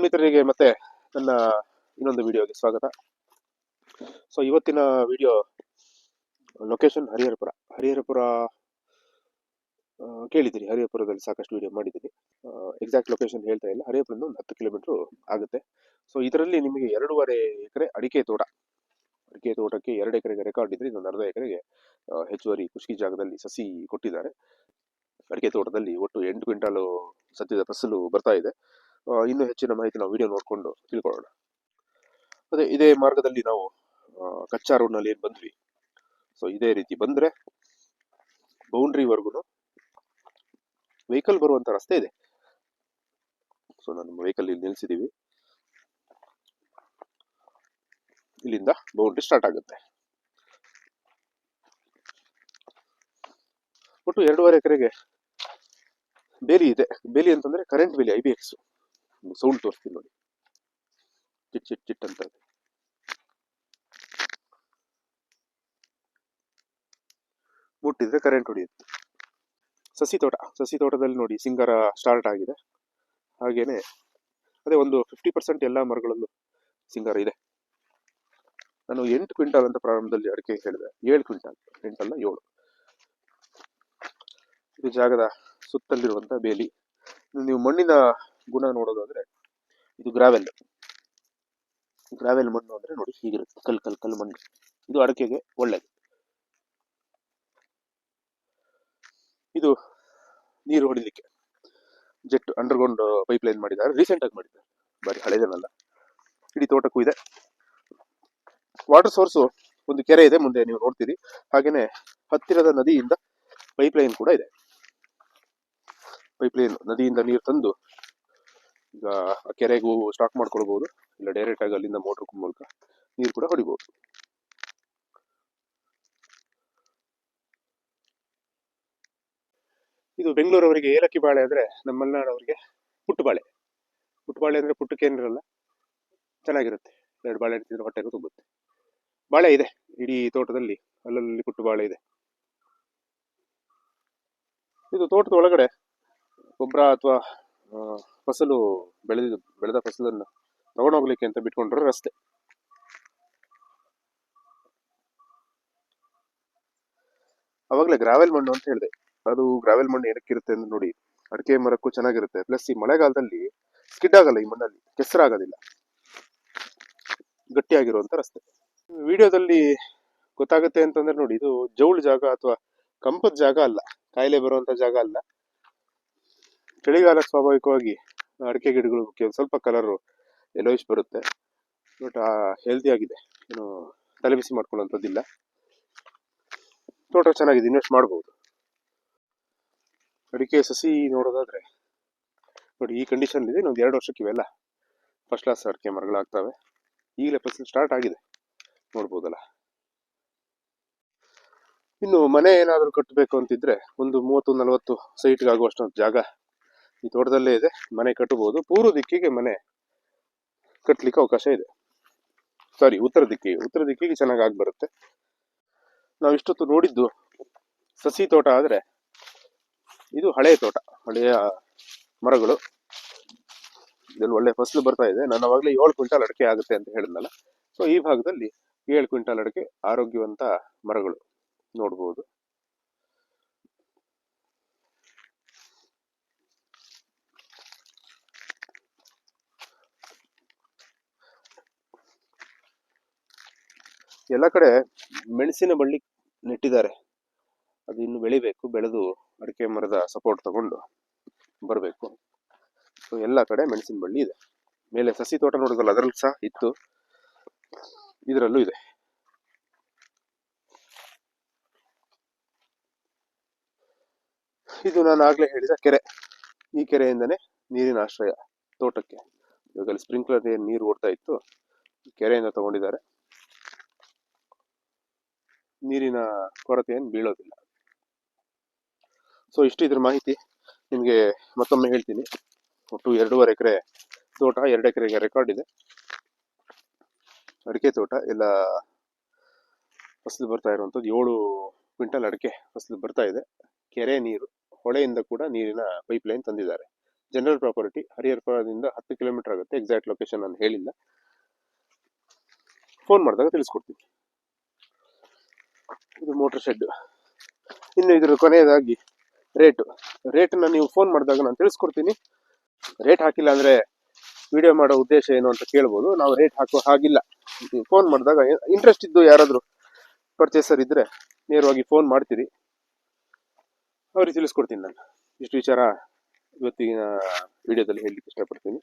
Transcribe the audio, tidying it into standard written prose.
ಮಿತ್ರರಿಗೆ ಮತ್ತೆ ನನ್ನ ಇನ್ನೊಂದು ವಿಡಿಯೋಗೆ ಸ್ವಾಗತ. ಸೊ ಇವತ್ತಿನ ವಿಡಿಯೋ ಲೊಕೇಶನ್ ಹರಿಹರಪುರ ಕೇಳಿದ್ದೀರಿ. ಹರಿಹರಪುರದಲ್ಲಿ ಸಾಕಷ್ಟು ವಿಡಿಯೋ ಮಾಡಿದ್ದೀನಿ. ಎಕ್ಸಾಕ್ಟ್ ಲೊಕೇಶನ್ ಹೇಳ್ತಾ ಇಲ್ಲ. ಹರಿಹರಪುರದಿಂದ ಒಂದು 10 ಕಿಲೋಮೀಟರ್ ಆಗುತ್ತೆ. ಸೊ ಇದರಲ್ಲಿ ನಿಮಗೆ 2.5 ಎಕರೆ ಅಡಿಕೆ ತೋಟಕ್ಕೆ 2 ಎಕರೆಗೆ ರೆಕಾರ್ಡ್ ಇದ್ರೆ ಇನ್ನೊಂದು ಅರ್ಧ ಎಕರೆಗೆ ಹೆಚ್ಚುವರಿ ಖುಷ್ಕಿ ಜಾಗದಲ್ಲಿ ಸಸಿ ಕೊಟ್ಟಿದ್ದಾರೆ. ಅಡಿಕೆ ತೋಟದಲ್ಲಿ ಒಟ್ಟು 8 ಕ್ವಿಂಟಾಲು ಸದ್ಯದ ಫಸಲು ಬರ್ತಾ ಇದೆ. ಇನ್ನೂ ಹೆಚ್ಚಿನ ಮಾಹಿತಿ ನಾವು ವಿಡಿಯೋ ನೋಡಿಕೊಂಡು ತಿಳ್ಕೊಳ್ಳೋಣ. ಅದೇ ಇದೇ ಮಾರ್ಗದಲ್ಲಿ ನಾವು ಕಚ್ಚಾ ರೋಡ್ನಲ್ಲಿ ಏನು ಬಂದ್ವಿ, ಸೊ ಇದೇ ರೀತಿ ಬಂದ್ರೆ ಬೌಂಡ್ರಿವರೆಗೂ ವೆಹಿಕಲ್ ಬರುವಂತ ರಸ್ತೆ ಇದೆ. ಸೊ ನಮ್ಮ ವೆಹಿಕಲ್ ಇಲ್ಲಿ ನಿಲ್ಸಿದೀವಿ. ಇಲ್ಲಿಂದ ಬೌಂಡ್ರಿ ಸ್ಟಾರ್ಟ್ ಆಗುತ್ತೆ. ಒಟ್ಟು 2.5 ಎಕರೆಗೆ ಬೇಲಿ ಇದೆ. ಬೇಲಿ ಅಂತಂದ್ರೆ ಕರೆಂಟ್ ಬೇಲಿ, IBX. ಸೌಂಡ್ ತೋರಿಸ್ತೀನಿ ನೋಡಿ, ಚಿಟ್ ಚಿಟ್ ಚಿಟ್ ಅಂತ. ಮುಟ್ಟಿದ್ರೆ ಕರೆಂಟ್ ಹೊಡೆಯುತ್ತೆ. ಸಸಿ ತೋಟದಲ್ಲಿ ನೋಡಿ ಸಿಂಗಾರ ಸ್ಟಾರ್ಟ್ ಆಗಿದೆ. ಹಾಗೇನೆ ಅದೇ ಒಂದು 50% ಎಲ್ಲ ಮರಗಳಲ್ಲೂ ಸಿಂಗಾರ ಇದೆ. ನಾನು 8 ಕ್ವಿಂಟಾಲ್ ಅಂತ ಪ್ರಾರಂಭದಲ್ಲಿ ಅಡಿಕೆ ಹೇಳಿದೆ. 7 ಕ್ವಿಂಟಾಲ್, 8 ಅಲ್ಲ 7. ಇದು ಜಾಗದ ಸುತ್ತಲಿರುವಂತ ಬೇಲಿ. ನೀವು ಮಣ್ಣಿನ ಗುಣ ನೋಡೋದಾದ್ರೆ ಇದು ಗ್ರಾವೆಲ್ ಮಣ್ಣು ಅಂದ್ರೆ ನೋಡಿ ಹೀಗಿರುತ್ತೆ. ಕಲ್ ಮಣ್ಣು. ಇದು ಅಡಿಕೆಗೆ ಒಳ್ಳೇದು. ಇದು ನೀರು ಹೊಡಿಲಿಕ್ಕೆ ಜೆಟ್ ಅಂಡರ್ಗ್ರೌಂಡ್ ಪೈಪ್ ಲೈನ್ ಮಾಡಿದ್ದಾರೆ. ರೀಸೆಂಟ್ ಆಗಿ ಮಾಡಿದ್ದಾರೆ, ಬಾರಿ ಹಳೆದೇನಲ್ಲ. ಇಡೀ ತೋಟಕ್ಕೂ ಇದೆ. ವಾಟರ್ ಸೋರ್ಸ್ ಒಂದು ಕೆರೆ ಇದೆ, ಮುಂದೆ ನೀವು ನೋಡ್ತೀರಿ. ಹಾಗೇನೆ ಹತ್ತಿರದ ನದಿಯಿಂದ ಪೈಪ್ ಲೈನ್ ಕೂಡ ಇದೆ. ಪೈಪ್ ಲೈನ್ ನದಿಯಿಂದ ನೀರು ತಂದು ಈಗ ಆ ಕೆರೆಗೂ ಸ್ಟಾಕ್ ಮಾಡ್ಕೊಳ್ಬಹುದು, ಇಲ್ಲ ಡೈರೆಕ್ಟ್ ಆಗಿ ಅಲ್ಲಿಂದ ಮೋಟರ್ ಮೂಲಕ ನೀರು ಕೂಡ ಹೊಡಿಬಹುದು. ಇದು ಬೆಂಗಳೂರವರಿಗೆ ಏಲಕ್ಕಿ ಬಾಳೆ ಆದ್ರೆ, ನಮ್ಮ ಮಲೆನಾಡವರಿಗೆ ಪುಟ್ಟು ಬಾಳೆ ಅಂದ್ರೆ ಪುಟ್ಟಕ್ಕೇನಿರಲ್ಲ, ಚೆನ್ನಾಗಿರುತ್ತೆ. 2 ಬಾಳೆ ತಿಂದ್ರೆ ಹೊಟ್ಟೆಗೂ ತುಂಬುತ್ತೆ. ಬಾಳೆ ಇದೆ ಇಡೀ ತೋಟದಲ್ಲಿ, ಅಲ್ಲಲ್ಲಿ ಪುಟ್ಟು ಬಾಳೆ ಇದೆ. ಇದು ತೋಟದ ಒಳಗಡೆ ಗೊಬ್ಬರ ಅಥವಾ ಫಸಲು ಬೆಳೆದ ಫಸಲನ್ನು ತಗೊಂಡೋಗ್ಲಿಕ್ಕೆ ಅಂತ ಬಿಟ್ಕೊಂಡ್ರೆ ರಸ್ತೆ. ಅವಾಗಲೇ ಗ್ರಾವೆಲ್ ಮಣ್ಣು ಅಂತ ಹೇಳಿದೆ. ಅದು ಗ್ರಾವೆಲ್ ಮಣ್ಣು ಏನಕ್ಕಿರುತ್ತೆ ಅಂದ್ರೆ ನೋಡಿ, ಅಡಿಕೆ ಮರಕ್ಕೂ ಚೆನ್ನಾಗಿರುತ್ತೆ. ಪ್ಲಸ್ ಈ ಮಳೆಗಾಲದಲ್ಲಿ ಸ್ಕಿಡ್ ಆಗಲ್ಲ, ಈ ಮಣ್ಣಲ್ಲಿ ಕೆಸರಾಗೋದಿಲ್ಲ, ಗಟ್ಟಿಯಾಗಿರುವಂತ ರಸ್ತೆ. ವಿಡಿಯೋದಲ್ಲಿ ಗೊತ್ತಾಗುತ್ತೆ ಅಂತಂದ್ರೆ ನೋಡಿ, ಇದು ಜೌಳು ಜಾಗ ಅಥವಾ ಕಂಪದ ಜಾಗ ಅಲ್ಲ, ಕಾಯಿಲೆ ಬರುವಂತ ಜಾಗ ಅಲ್ಲ. ಚಳಿಗಾಲ ಸ್ವಾಭಾವಿಕವಾಗಿ ಅಡಿಕೆ ಗಿಡಗಳು ಸ್ವಲ್ಪ ಕಲರ್ ಯೆಲ್ಲೋಯಿಶ್ ಬರುತ್ತೆ. ಬಟ್ ಹೆಲ್ದಿ ಆಗಿದೆ, ಏನು ತಲೆಬಿಸಿ ಮಾಡ್ಕೊಳ್ಳುವಂಥದ್ದಿಲ್ಲ. ತೋಟ ಚೆನ್ನಾಗಿದೆ, ಇನ್ವೆಸ್ಟ್ ಮಾಡಬಹುದು. ಅಡಿಕೆ ಸಸಿ ನೋಡೋದಾದ್ರೆ ನೋಡಿ, ಈ ಕಂಡೀಷನ್ ಇದೆ. ಇನ್ನೊಂದು 2 ವರ್ಷಕ್ಕೆ ಇವೆಲ್ಲ ಫಸ್ಟ್ ಕ್ಲಾಸ್ ಅಡಿಕೆ ಮರಗಳಾಗ್ತವೆ. ಈಗಲೇ ಫಸಲು ಸ್ಟಾರ್ಟ್ ಆಗಿದೆ, ನೋಡ್ಬೋದಲ್ಲ. ಇನ್ನು ಮನೆ ಏನಾದರೂ ಕಟ್ಟಬೇಕು ಅಂತಿದ್ರೆ ಒಂದು 30-40 ಸೈಟ್ಗೆ ಆಗುವಷ್ಟು ಜಾಗ ಈ ತೋಟದಲ್ಲೇ ಇದೆ. ಮನೆ ಕಟ್ಟಬಹುದು. ಪೂರ್ವ ದಿಕ್ಕಿಗೆ ಮನೆ ಕಟ್ಟಲಿಕ್ಕೆ ಅವಕಾಶ ಇದೆ. ಸಾರಿ, ಉತ್ತರ ದಿಕ್ಕಿಗೆ ಚೆನ್ನಾಗಿ ಆಗಿ ಬರುತ್ತೆ. ನಾವು ಇಷ್ಟೊತ್ತು ನೋಡಿದ್ದು ಸಸಿ ತೋಟ ಆದ್ರೆ, ಇದು ಹಳೆಯ ತೋಟ, ಹಳೆಯ ಮರಗಳು. ಇದರಲ್ಲಿ ಒಳ್ಳೆ ಫಸಲು ಬರ್ತಾ ಇದೆ. ನಾನು ಅವಾಗಲೇ 7 ಕ್ವಿಂಟಾಲ್ ಅಡಿಕೆ ಆಗುತ್ತೆ ಅಂತ ಹೇಳಿದ್ನಲ್ಲ. ಸೊ ಈ ಭಾಗದಲ್ಲಿ 7 ಕ್ವಿಂಟಾಲ್ ಅಡಿಕೆ, ಆರೋಗ್ಯವಂತ ಮರಗಳು ನೋಡಬಹುದು. ಎಲ್ಲ ಕಡೆ ಮೆಣಸಿನ ಬಳ್ಳಿ ನೆಟ್ಟಿದ್ದಾರೆ. ಅದು ಇನ್ನು ಬೆಳಿಬೇಕು. ಬೆಳೆದು ಅಡಿಕೆ ಮರದ ಸಪೋರ್ಟ್ ತಗೊಂಡು ಬರಬೇಕು. ಸೊ ಎಲ್ಲ ಕಡೆ ಮೆಣಸಿನ ಬಳ್ಳಿ ಇದೆ. ಮೇಲೆ ಸಸಿ ತೋಟ ನೋಡಿದ್ರಲ್ಲ, ಅದರಲ್ಲಿ ಸಹ ಇತ್ತು, ಇದರಲ್ಲೂ ಇದೆ. ಇದು ನಾನು ಆಗ್ಲೇ ಹೇಳಿದ ಕೆರೆ. ಈ ಕೆರೆಯಿಂದನೇ ನೀರಿನ ಆಶ್ರಯ ತೋಟಕ್ಕೆ. ಇವಾಗ ಸ್ಪ್ರಿಂಕ್ಲರ್ ನೀರು ಓಡ್ತಾ ಇತ್ತು, ಕೆರೆಯಿಂದ ತಗೊಂಡಿದ್ದಾರೆ. ನೀರಿನ ಕೊರತೆಯನ್ನು ಬೀಳೋದಿಲ್ಲ. ಸೊ ಇಷ್ಟು ಇದ್ರ ಮಾಹಿತಿ. ನಿಮಗೆ ಮತ್ತೊಮ್ಮೆ ಹೇಳ್ತೀನಿ. ಒಟ್ಟು 2.5 ಎಕರೆ ತೋಟ, 2 ಎಕರೆಗೆ ರೆಕಾರ್ಡ್ ಇದೆ. ಅಡಿಕೆ ತೋಟ ಎಲ್ಲ ಫಸಲು ಬರ್ತಾ ಇರುವಂಥದ್ದು. 7 ಕ್ವಿಂಟಲ್ ಅಡಿಕೆ ಫಸಲು ಬರ್ತಾ ಇದೆ. ಕೆರೆ ನೀರು, ಹೊಳೆಯಿಂದ ಕೂಡ ನೀರಿನ ಪೈಪ್ ಲೈನ್ ತಂದಿದ್ದಾರೆ. ಜನರಲ್ ಪ್ರಾಪರ್ಟಿ, ಹರಿಹರಪುರದಿಂದ 10 ಕಿಲೋಮೀಟರ್ ಆಗುತ್ತೆ. ಎಕ್ಸಾಕ್ಟ್ ಲೊಕೇಶನ್ ನಾನು ಹೇಳಿಲ್ಲ, ಫೋನ್ ಮಾಡಿದಾಗ ತಿಳಿಸ್ಕೊಡ್ತೀನಿ. ಇದು ಮೋಟರ್ ಶೆಡ್. ಇನ್ನು ಇದ್ರ ಕೊನೆಯದಾಗಿ ರೇಟನ್ನ ನೀವು ಫೋನ್ ಮಾಡಿದಾಗ ನಾನು ತಿಳಿಸ್ಕೊಡ್ತೀನಿ. ರೇಟ್ ಹಾಕಿಲ್ಲ ಅಂದರೆ ವಿಡಿಯೋ ಮಾಡೋ ಉದ್ದೇಶ ಏನು ಅಂತ ಕೇಳ್ಬೋದು. ನಾವು ರೇಟ್ ಹಾಕೋ ಹಾಗಿಲ್ಲ. ಫೋನ್ ಮಾಡಿದಾಗ ಇಂಟ್ರೆಸ್ಟ್ ಇದ್ದು ಯಾರಾದರೂ ಪರ್ಚೇಸರ್ ಇದ್ದರೆ ನೇರವಾಗಿ ಫೋನ್ ಮಾಡ್ತೀರಿ, ಅವ್ರಿಗೆ ತಿಳಿಸ್ಕೊಡ್ತೀನಿ ನಾನು. ಇಷ್ಟು ವಿಚಾರ ಇವತ್ತಿನ ವಿಡಿಯೋದಲ್ಲಿ ಹೇಳಲಿಕ್ಕೆ ಇಷ್ಟಪಡ್ತೀನಿ.